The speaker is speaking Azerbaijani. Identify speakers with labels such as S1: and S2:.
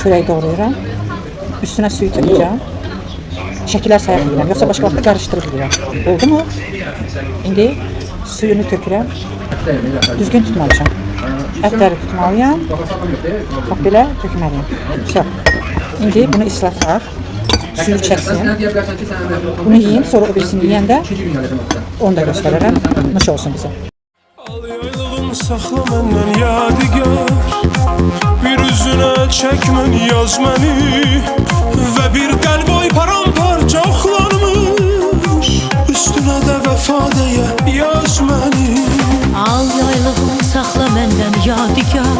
S1: çörəyi doğrayıram. Üstünə suyu tökəcəm. Şəkillər sayaq edirəm, yoxsa başqa vaxtda qarışdırıb edirəm. Oldu mu? İndi suyunu tökürəm. Düzgün tutmamışam. Ətləri tutmalıyam. Bax belə tökməliyim. Все. İndi bunu islataq. Suyu çəksin. Bunu yiyeyim, sonra o birisini yiyəndə onu da göstərərəm. Nuş olsun bizə.
S2: Al yaylığım saxla məndən yadigar, bir üzünə çək məni, yaz məni və bir qəlb oy paramparça oxlanmış, üstünə də vəfa deyə yaz məni.
S3: Al yaylığım saxla məndən yadigar,